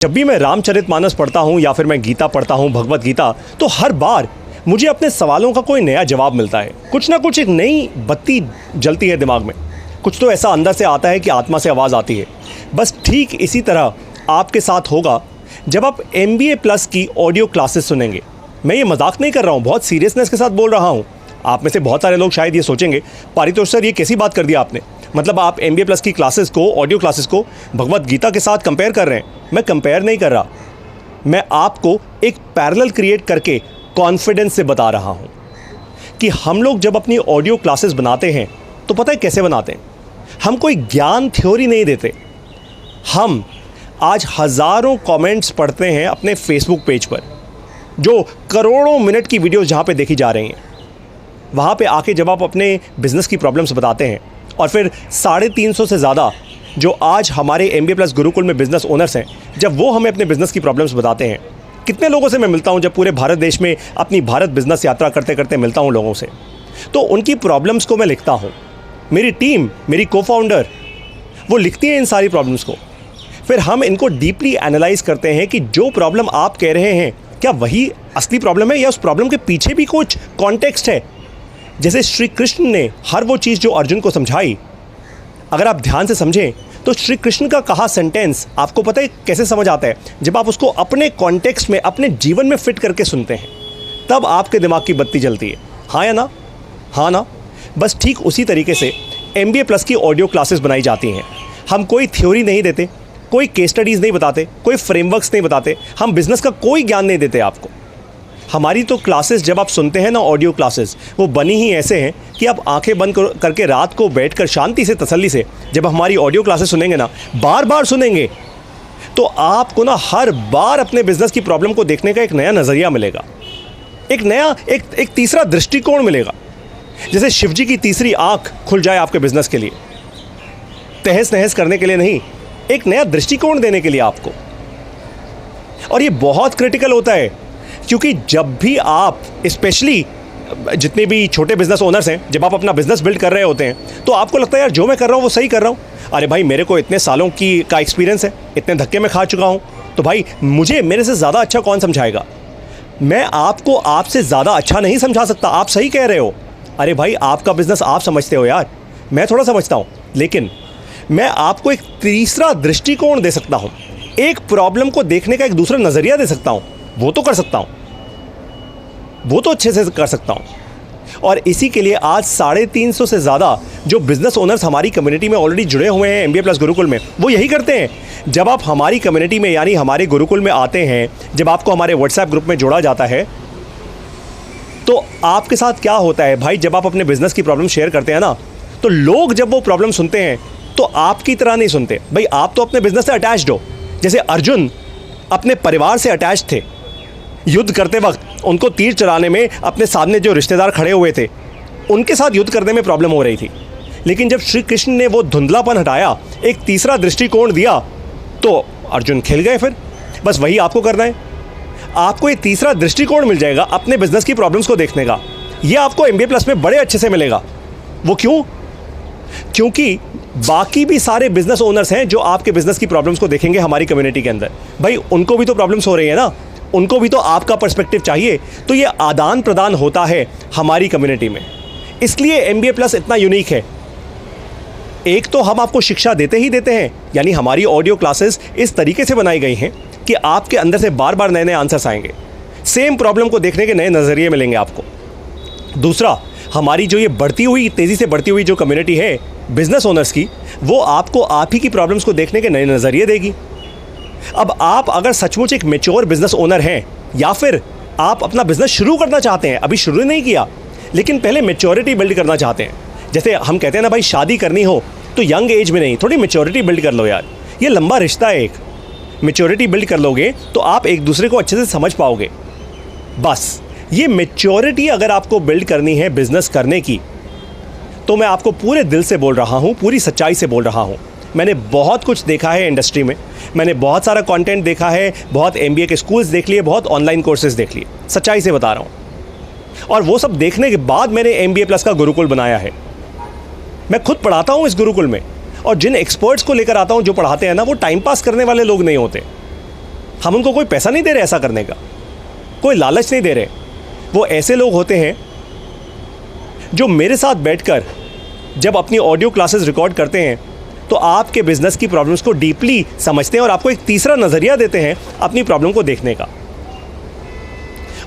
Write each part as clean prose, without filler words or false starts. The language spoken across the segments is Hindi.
जब भी मैं रामचरितमानस पढ़ता हूँ या फिर मैं गीता पढ़ता हूँ, भगवत गीता, तो हर बार मुझे अपने सवालों का कोई नया जवाब मिलता है। कुछ ना कुछ एक नई बत्ती जलती है दिमाग में। कुछ तो ऐसा अंदर से आता है कि आत्मा से आवाज़ आती है। बस ठीक इसी तरह आपके साथ होगा जब आप MBA प्लस की ऑडियो क्लासेस सुनेंगे। मैं ये मजाक नहीं कर रहा हूँ, बहुत सीरियसनेस के साथ बोल रहा हूँ। आप में से बहुत सारे लोग शायद ये सोचेंगे, पारितोष सर ये कैसी बात कर दिया आपने, मतलब आप MBA प्लस की क्लासेस को, ऑडियो क्लासेस को भगवत गीता के साथ कंपेयर कर रहे हैं। मैं कंपेयर नहीं कर रहा, मैं आपको एक पैरेलल क्रिएट करके कॉन्फिडेंस से बता रहा हूँ कि हम लोग जब अपनी ऑडियो क्लासेस बनाते हैं तो पता है कैसे बनाते हैं। हम कोई ज्ञान थ्योरी नहीं देते। हम आज हज़ारों कमेंट्स पढ़ते हैं अपने फेसबुक पेज पर, जो करोड़ों मिनट की वीडियोस जहाँ पे देखी जा रही हैं। वहाँ पे आके जब आप अपने बिज़नेस की प्रॉब्लम्स बताते हैं और फिर 350 से ज़्यादा जो आज हमारे MBA प्लस गुरुकुल में बिज़नेस ओनर्स हैं, जब वो हमें अपने बिज़नेस की प्रॉब्लम्स बताते हैं, कितने लोगों से मैं मिलता हूँ जब पूरे भारत देश में अपनी भारत बिज़नेस यात्रा करते करते मिलता हूँ लोगों से, तो उनकी प्रॉब्लम्स को मैं लिखता हूँ। मेरी टीम, मेरी को-फाउंडर, वो लिखती है इन सारी प्रॉब्लम्स को। फिर हम इनको डीपली एनालाइज करते हैं कि जो प्रॉब्लम आप कह रहे हैं क्या वही असली प्रॉब्लम है या उस प्रॉब्लम के पीछे भी कुछ कॉन्टेक्स्ट है। जैसे श्री कृष्ण ने हर वो चीज़ जो अर्जुन को समझाई, अगर आप ध्यान से समझें तो श्री कृष्ण का कहा सेंटेंस आपको पता है कैसे समझ आता है, जब आप उसको अपने कॉन्टेक्स्ट में, अपने जीवन में फिट करके सुनते हैं, तब आपके दिमाग की बत्ती जलती है। हाँ या ना? हाँ ना? बस ठीक उसी तरीके से MBA प्लस की ऑडियो क्लासेस बनाई जाती हैं। हम कोई थ्योरी नहीं देते, कोई केस स्टडीज़ नहीं बताते, कोई फ्रेमवर्क्स नहीं बताते, हम बिज़नेस का कोई ज्ञान नहीं देते आपको। हमारी तो क्लासेस जब आप सुनते हैं ना, ऑडियो क्लासेस, वो बनी ही ऐसे हैं कि आप आंखें बंद करके रात को बैठकर शांति से, तसल्ली से जब हमारी ऑडियो क्लासेस सुनेंगे ना, बार बार सुनेंगे, तो आपको ना हर बार अपने बिज़नेस की प्रॉब्लम को देखने का एक नया नज़रिया मिलेगा, एक नया एक तीसरा दृष्टिकोण मिलेगा। जैसे शिव जी की तीसरी आँख खुल जाए आपके बिज़नेस के लिए, तहस नहस करने के लिए नहीं, एक नया दृष्टिकोण देने के लिए आपको। और ये बहुत क्रिटिकल होता है, क्योंकि जब भी आप, स्पेशली जितने भी छोटे बिजनेस ओनर्स हैं, जब आप अपना बिजनेस बिल्ड कर रहे होते हैं तो आपको लगता है यार जो मैं कर रहा हूँ वो सही कर रहा हूँ। अरे भाई मेरे को इतने सालों का एक्सपीरियंस है, इतने धक्के मैं खा चुका हूँ, तो भाई मुझे मेरे से ज़्यादा अच्छा कौन समझाएगा। मैं आपको आपसे ज़्यादा अच्छा नहीं समझा सकता, आप सही कह रहे हो। अरे भाई आपका बिज़नेस आप समझते हो यार, मैं थोड़ा समझता हूँ, लेकिन मैं आपको एक तीसरा दृष्टिकोण दे सकता हूँ, एक प्रॉब्लम को देखने का एक दूसरा नज़रिया दे सकता हूँ। वो तो कर सकता हूँ, वो तो अच्छे से कर सकता हूँ। और इसी के लिए आज 350 से ज़्यादा जो बिज़नेस ओनर्स हमारी कम्युनिटी में ऑलरेडी जुड़े हुए हैं MBA प्लस गुरुकुल में, वो यही करते हैं। जब आप हमारी कम्युनिटी में यानी हमारे गुरुकुल में आते हैं, जब आपको हमारे WhatsApp ग्रुप में जोड़ा जाता है, तो आपके साथ क्या होता है भाई, जब आप अपने बिज़नेस की प्रॉब्लम शेयर करते हैं ना, तो लोग जब वो प्रॉब्लम सुनते हैं तो आपकी तरह नहीं सुनते। भाई आप तो अपने बिज़नेस से अटैच्ड हो। जैसे अर्जुन अपने परिवार से अटैच थे, युद्ध करते वक्त उनको तीर चलाने में अपने सामने जो रिश्तेदार खड़े हुए थे उनके साथ युद्ध करने में प्रॉब्लम हो रही थी, लेकिन जब श्री कृष्ण ने वो धुंधलापन हटाया, एक तीसरा दृष्टिकोण दिया, तो अर्जुन खिल गए। फिर बस वही आपको करना है, आपको ये तीसरा दृष्टिकोण मिल जाएगा अपने बिजनेस की प्रॉब्लम्स को देखने का। ये आपको MBA प्लस में बड़े अच्छे से मिलेगा। वो क्यों? क्योंकि बाकी भी सारे बिजनेस ओनर्स हैं जो आपके बिजनेस की प्रॉब्लम्स को देखेंगे हमारी कम्युनिटी के अंदर। भाई उनको भी तो प्रॉब्लम्स हो रही है ना, उनको भी तो आपका पर्सपेक्टिव चाहिए। तो ये आदान प्रदान होता है हमारी कम्युनिटी में, इसलिए MBA प्लस इतना यूनिक है। एक तो हम आपको शिक्षा देते ही देते हैं, यानी हमारी ऑडियो क्लासेस इस तरीके से बनाई गई हैं कि आपके अंदर से बार बार नए नए आंसर्स आएंगे, सेम प्रॉब्लम को देखने के नए नज़रिए मिलेंगे आपको। दूसरा, हमारी जो ये बढ़ती हुई, तेज़ी से बढ़ती हुई जो कम्युनिटी है बिजनेस ओनर्स की, वो आपको आप ही की प्रॉब्लम्स को देखने के नए नज़रिए देगी। अब आप अगर सचमुच एक मैच्योर बिजनेस ओनर हैं, या फिर आप अपना बिजनेस शुरू करना चाहते हैं, अभी शुरू नहीं किया लेकिन पहले मैच्योरिटी बिल्ड करना चाहते हैं, जैसे हम कहते हैं ना भाई शादी करनी हो तो यंग एज में नहीं, थोड़ी मैच्योरिटी बिल्ड कर लो यार। ये लंबा रिश्ता है, एक मैच्योरिटी बिल्ड कर लोगे तो आप एक दूसरे को अच्छे से समझ पाओगे। बस ये मैच्योरिटी अगर आपको बिल्ड करनी है बिजनेस करने की, तो मैं आपको पूरे दिल से बोल रहा हूँ, पूरी सच्चाई से बोल रहा हूँ। मैंने बहुत कुछ देखा है इंडस्ट्री में, मैंने बहुत सारा कंटेंट देखा है, बहुत MBA के स्कूल्स देख लिए, बहुत ऑनलाइन कोर्सेज देख लिए, सच्चाई से बता रहा हूँ। और वो सब देखने के बाद मैंने MBA प्लस का गुरुकुल बनाया है। मैं खुद पढ़ाता हूँ इस गुरुकुल में, और जिन एक्सपर्ट्स को लेकर आता हूँ जो पढ़ाते हैं ना, वो टाइम पास करने वाले लोग नहीं होते। हम उनको कोई पैसा नहीं दे रहे ऐसा करने का, कोई लालच नहीं दे रहे। वो ऐसे लोग होते हैं जो मेरे साथ बैठकर जब अपनी ऑडियो क्लासेस रिकॉर्ड करते हैं तो आपके बिजनेस की प्रॉब्लम्स को डीपली समझते हैं और आपको एक तीसरा नज़रिया देते हैं अपनी प्रॉब्लम को देखने का।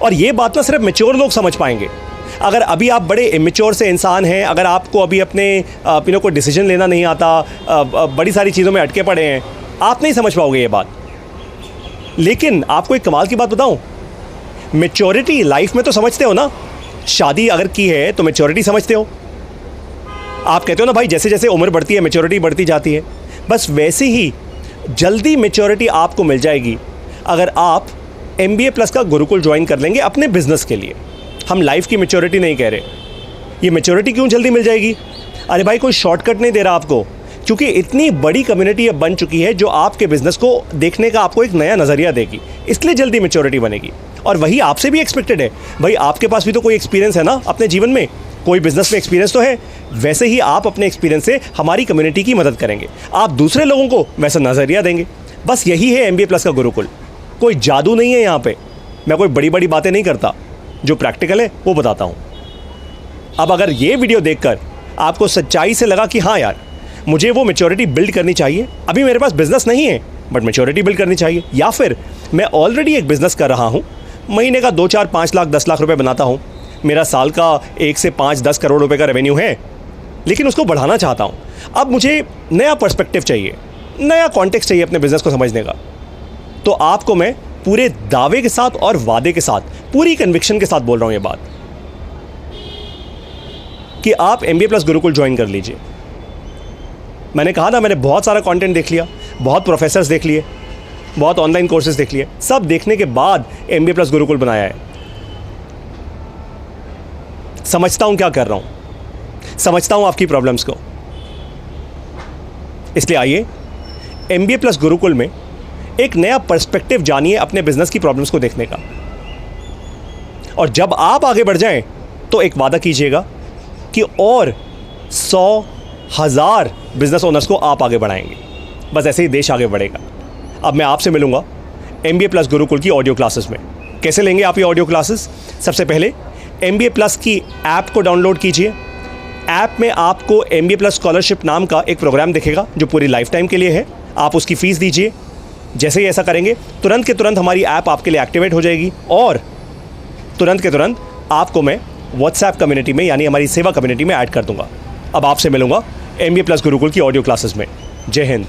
और ये बात ना सिर्फ मैच्योर लोग समझ पाएंगे। अगर अभी आप बड़े इमेच्योर से इंसान हैं, अगर आपको अभी अपने को डिसीजन लेना नहीं आता, बड़ी सारी चीज़ों में अटके पड़े हैं, आप नहीं समझ पाओगे ये बात। लेकिन आपको एक कमाल की बात बताऊं, मैच्योरिटी लाइफ में तो समझते हो ना, शादी अगर की है तो मैच्योरिटी समझते हो। आप कहते हो ना भाई जैसे जैसे उम्र बढ़ती है मैच्योरिटी बढ़ती जाती है, बस वैसे ही जल्दी मैच्योरिटी आपको मिल जाएगी अगर आप MBA प्लस का गुरुकुल ज्वाइन कर लेंगे अपने बिजनेस के लिए। हम लाइफ की मैच्योरिटी नहीं कह रहे। ये मैच्योरिटी क्यों जल्दी मिल जाएगी? अरे भाई कोई शॉर्टकट नहीं दे रहा आपको, क्योंकि इतनी बड़ी कम्युनिटी अब बन चुकी है जो आपके बिजनेस को देखने का आपको एक नया नज़रिया देगी, इसलिए जल्दी मैच्योरिटी बनेगी। और वही आपसे भी एक्सपेक्टेड है। भाई आपके पास भी तो कोई एक्सपीरियंस है ना अपने जीवन में, कोई बिजनेस में एक्सपीरियंस तो है। वैसे ही आप अपने एक्सपीरियंस से हमारी कम्युनिटी की मदद करेंगे, आप दूसरे लोगों को वैसा नज़रिया देंगे। बस यही है MBA प्लस का गुरुकुल। कोई जादू नहीं है यहाँ पे, मैं कोई बड़ी बड़ी बातें नहीं करता, जो प्रैक्टिकल है वो बताता हूँ। अब अगर ये वीडियो देखकर आपको सच्चाई से लगा कि हाँ यार मुझे वो मैच्योरिटी बिल्ड करनी चाहिए, अभी मेरे पास बिजनेस नहीं है बट मैच्योरिटी बिल्ड करनी चाहिए, या फिर मैं ऑलरेडी एक बिज़नेस कर रहा हूँ, महीने का 2, 4, 5 लाख 10 लाख रुपए बनाता हूँ, मेरा साल का 1 से 5-10 करोड़ रुपए का रेवेन्यू है, लेकिन उसको बढ़ाना चाहता हूँ। अब मुझे नया पर्सपेक्टिव चाहिए, नया कॉन्टेक्स्ट चाहिए अपने बिजनेस को समझने का। तो आपको मैं पूरे दावे के साथ और वादे के साथ, पूरी कन्विक्शन के साथ बोल रहा हूँ ये बात कि आप MBA प्लस गुरुकुल ज्वाइन कर लीजिए। मैंने कहा ना, मैंने बहुत सारा कंटेंट देख लिया, बहुत प्रोफेसर्स देख लिए, बहुत ऑनलाइन कोर्सेज देख लिए, सब देखने के बाद MBA प्लस गुरुकुल बनाया है। समझता हूं क्या कर रहा हूं, समझता हूं आपकी प्रॉब्लम्स को। इसलिए आइए MBA प्लस गुरुकुल में एक नया पर्सपेक्टिव जानिए अपने बिजनेस की प्रॉब्लम्स को देखने का। और जब आप आगे बढ़ जाएं तो एक वादा कीजिएगा कि और 100,000 बिजनेस ओनर्स को आप आगे बढ़ाएंगे। बस ऐसे ही देश आगे बढ़ेगा। अब मैं आपसे मिलूंगा MBA प्लस गुरुकुल की ऑडियो क्लासेस में। कैसे लेंगे आप ये ऑडियो क्लासेस? सबसे पहले MBA प्लस की ऐप को डाउनलोड कीजिए। ऐप में आपको MBA प्लस स्कॉलरशिप नाम का एक प्रोग्राम दिखेगा जो पूरी लाइफ टाइम के लिए है। आप उसकी फ़ीस दीजिए। जैसे ही ऐसा करेंगे तुरंत के तुरंत हमारी ऐप आपके लिए एक्टिवेट हो जाएगी और तुरंत के तुरंत आपको मैं WhatsApp कम्युनिटी में, यानी हमारी सेवा कम्युनिटी में ऐड कर दूंगा। अब आपसे मिलूंगा MBA प्लस गुरुकुल की ऑडियो क्लासेस में। जय हिंद।